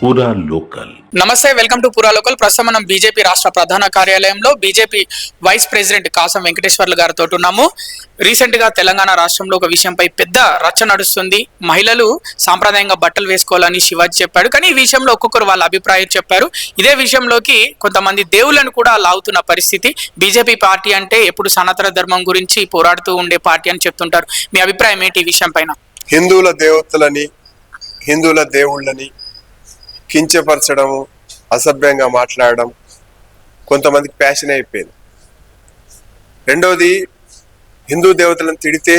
పూరా లోకల్. నమస్తే, welcome to పూరా లోకల్. ప్రస్తుతం మనం బీజేపీ రాష్ట్ర ప్రధాన కార్యాలయంలో BJP vice president Kasam Venkateswarlu గారితో ఉన్నాము. రీసెంట్ గా తెలంగాణ రాష్ట్రంలో ఒక విషయంపై పెద్ద రచ్చ నడుస్తుంది. మహిళలు సాంప్రదాయంగా బట్టలు వేసుకోవాలని శివాజీ చెప్పాడు, కానీ ఈ విషయంలో ఒక్కొక్కరు వాళ్ళ అభిప్రాయం చెప్పారు. ఇదే విషయంలోకి కొంతమంది దేవుళ్ళను కూడా లాగుతున్న పరిస్థితి. బీజేపీ పార్టీ అంటే ఎప్పుడు సనాతన ధర్మం గురించి పోరాడుతూ ఉండే పార్టీ అని చెప్తుంటారు. మీ అభిప్రాయం ఏంటి ఈ విషయం పైన? హిందువుల దేవతలని, హిందువుల దేవుళ్ళని కించపరచడము, అసభ్యంగా మాట్లాడడం కొంతమందికి ప్యాషన్ అయిపోయింది. రెండవది, హిందూ దేవతలను తిడితే,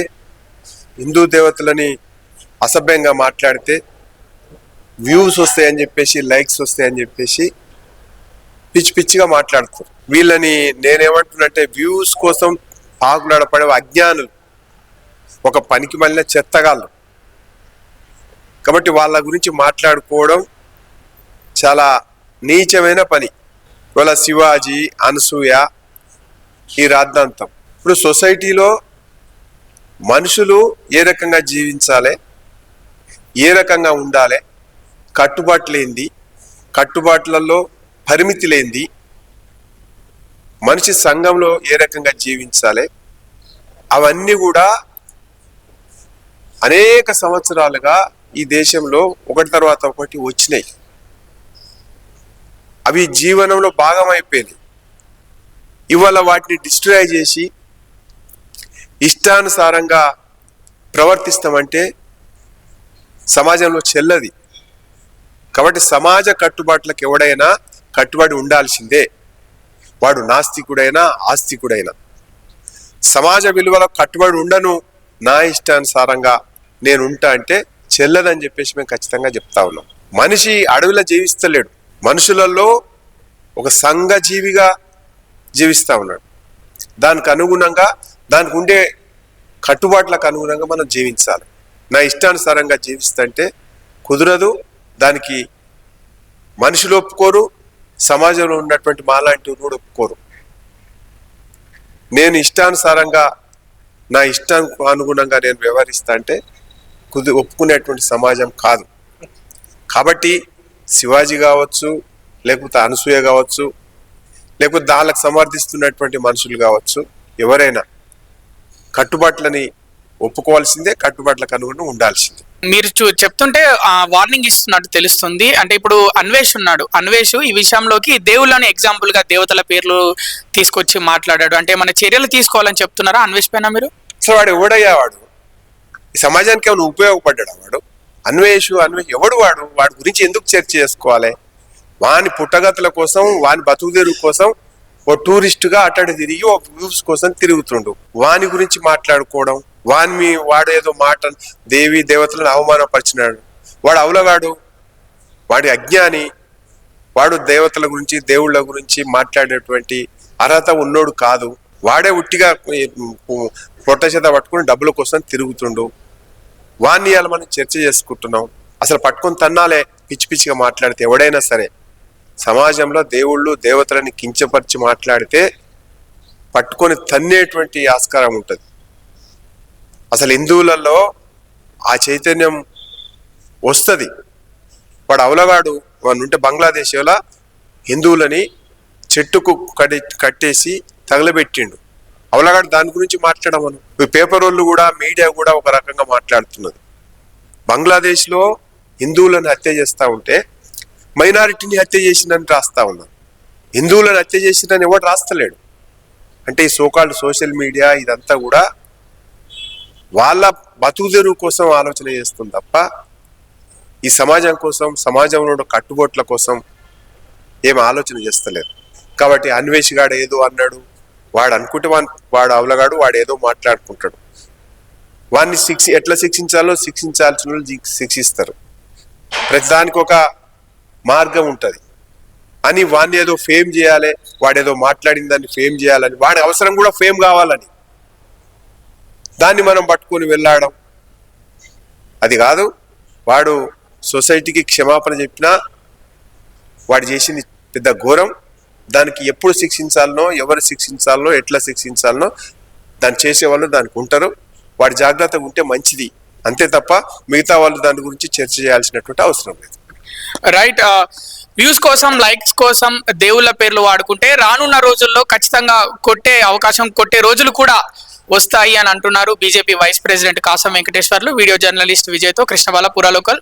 హిందూ దేవతలని అసభ్యంగా మాట్లాడితే వ్యూస్ వస్తాయని చెప్పేసి, లైక్స్ వస్తాయని చెప్పేసి పిచ్చి పిచ్చిగా మాట్లాడుతారు. వీళ్ళని నేనేమంటున్నంటే, వ్యూస్ కోసం ఆకులాడపడే అజ్ఞానులు, ఒక పనికి మళ్ళీ చెత్తగాళ్ళు. కాబట్టి వాళ్ళ గురించి మాట్లాడుకోవడం చాలా నీచమైన పని. ఇవాళ శివాజీ, అనసూయ, ఈ రాద్ధాంతం. ఇప్పుడు సొసైటీలో మనుషులు ఏ రకంగా జీవించాలి, ఏ రకంగా ఉండాలి, కట్టుబాట్లేంది, కట్టుబాట్లలో పరిమితి లేంది, మనిషి సంఘంలో ఏ రకంగా జీవించాలి, అవన్నీ కూడా అనేక సంవత్సరాలుగా ఈ దేశంలో ఒకటి తర్వాత ఒకటి వచ్చినాయి. అవి జీవనంలో భాగం అయిపోయినాయి. ఇవాళ వాటిని డిస్ట్రాయ్ చేసి ఇష్టానుసారంగా ప్రవర్తిస్తామంటే సమాజంలో చెల్లది. కాబట్టి సమాజ కట్టుబాట్లకు ఎవడైనా కట్టుబడి ఉండాల్సిందే, వాడు నాస్తికుడైనా ఆస్తికుడైనా. సమాజ విలువలకు కట్టుబడి ఉండను, నా ఇష్టానుసారంగా నేను ఉంటా అంటే చెల్లదని చెప్పేసి మేము ఖచ్చితంగా చెప్తా ఉన్నాం. మనిషి అడవిలో జీవిస్తలేడు, మనుషులలో ఒక సంఘజీవిగా జీవిస్తూ ఉన్నాడు. దానికి అనుగుణంగా, దానికి ఉండే కట్టుబాట్లకు అనుగుణంగా మనం జీవించాలి. నా ఇష్టానుసారంగా జీవిస్తుంటే కుదరదు. దానికి మనుషులు ఒప్పుకోరు, సమాజంలో ఉన్నటువంటి మాలాంటి కూడా ఒప్పుకోరు. నేను ఇష్టానుసారంగా, నా ఇష్టానికి అనుగుణంగా నేను వ్యవహరిస్తా అంటే ఒప్పుకునేటువంటి సమాజం కాదు. కాబట్టి శివాజీ కావచ్చు, లేకపోతే అనసూయ కావచ్చు, లేకపోతే దానికి సమర్థిస్తున్నటువంటి మనుషులు కావచ్చు, ఎవరైనా కట్టుబాట్లని ఒప్పుకోవాల్సిందే, కట్టుబాట్లకు అనుగుణంగా ఉండాల్సిందే. మీరు చెప్తుంటే వార్నింగ్ ఇస్తున్నట్టు తెలుస్తుంది. అంటే ఇప్పుడు అన్వేష్ ఉన్నాడు, అన్వేష్ ఈ విషయంలోకి దేవుళ్ళని ఎగ్జాంపుల్ గా దేవతల పేర్లు తీసుకొచ్చి మాట్లాడాడు. అంటే మన చర్యలు తీసుకోవాలని చెప్తున్నారా అన్వేష్ పైన మీరు? అసలు వాడు ఎవడయ్యా? వాడు ఈ సమాజానికి ఏమైనా ఉపయోగపడ్డాడు? వాడు అన్వేష్ ఎవడు? వాడి గురించి ఎందుకు చర్చ చేసుకోవాలి? వాని పుట్టగతుల కోసం, వాని బతుకుదేరు కోసం ఓ టూరిస్టుగా అట్టడి తిరిగి ఒక వ్యూస్ కోసం తిరుగుతుండు. వాని గురించి మాట్లాడుకోవడం, వాడు ఏదో మాట దేవి దేవతలను అవమానపరిచినాడు. వాడు అవలగాడు, వాడి అజ్ఞాని. వాడు దేవతల గురించి, దేవుళ్ళ గురించి మాట్లాడేటువంటి అర్హత ఉన్నోడు కాదు. వాడే ఉట్టిగా పొట్ట చేత పట్టుకుని డబ్బుల కోసం తిరుగుతుండు. వాన్ని ఇవాళ మనం చర్చ చేసుకుంటున్నాం. అసలు పట్టుకొని తన్నాలే పిచ్చి పిచ్చిగా మాట్లాడితే. ఎవడైనా సరే సమాజంలో దేవుళ్ళు దేవతలని కించపరిచి మాట్లాడితే పట్టుకొని తన్నేటువంటి ఆస్కారం ఉంటుంది. అసలు హిందువులలో ఆ చైతన్యం వస్తుంది. వాడు అవలగాడు. వాడు ఉంటే బంగ్లాదేశ్లో హిందువులని చెట్టుకు కట్టేసి తగలబెట్టిండు. అవలగాడు. దాని గురించి మాట్లాడమను. పేపర్ వాళ్ళు కూడా, మీడియా కూడా ఒక రకంగా మాట్లాడుతున్నది. బంగ్లాదేశ్లో హిందువులను హత్య చేస్తూ ఉంటే మైనారిటీని హత్య చేసిందని రాస్తా ఉన్నారు. హిందువులను హత్య చేసిందని ఎవడు రాస్తలేడు. అంటే ఈ సోకాల్డ్ సోషల్ మీడియా ఇదంతా కూడా వాళ్ళ బతుకుదెరువు కోసం ఆలోచన చేస్తుంది తప్ప ఈ సమాజం కోసం, సమాజంలో కట్టుబాట్ల కోసం ఏం ఆలోచన చేస్తలేరు. కాబట్టి అన్వేష్ గాడు ఏదో అన్నాడు, వాడు అనుకుంటే వాడు అవలగాడు, వాడు ఏదో మాట్లాడుకుంటాడు. వాడిని ఎట్లా శిక్షించాలో శిక్షించాల్సిన వాళ్ళు శిక్షిస్తారు. ప్రతిదానికి ఒక మార్గం ఉంటుంది అని వాడిని ఏదో ఫేమ్ చేయాలి, వాడేదో మాట్లాడిన దాన్ని ఫేమ్ చేయాలని, వాడి అవసరం కూడా ఫేమ్ కావాలని దాన్ని మనం పట్టుకొని వెళ్ళాడడం అది కాదు. వాడు సొసైటీకి క్షమాపణ చెప్పినా వాడు చేసింది పెద్ద ఘోరం. దానికి ఎప్పుడు శిక్షించాలనో, ఎవరు శిక్షించాలనో, ఎట్లా శిక్షించాలనో దాన్ని చేసేవాళ్ళు దానికి ఉంటారు. వాడి జాగ్రత్తగా ఉంటే మంచిది అంతే తప్ప మిగతా వాళ్ళు దాని గురించి చర్చ చేయాల్సినటువంటి అవసరం లేదు. రైట్. వ్యూస్ కోసం, లైక్స్ కోసం దేవుళ్ళ పేర్లు వాడుకుంటే రానున్న రోజుల్లో ఖచ్చితంగా కొట్టే రోజులు కూడా వస్తాయి అని అంటున్నారు BJP vice president Kasam Venkateswarlu. Video journalist విజయ్తో కృష్ణబాల, పురా లోకల్.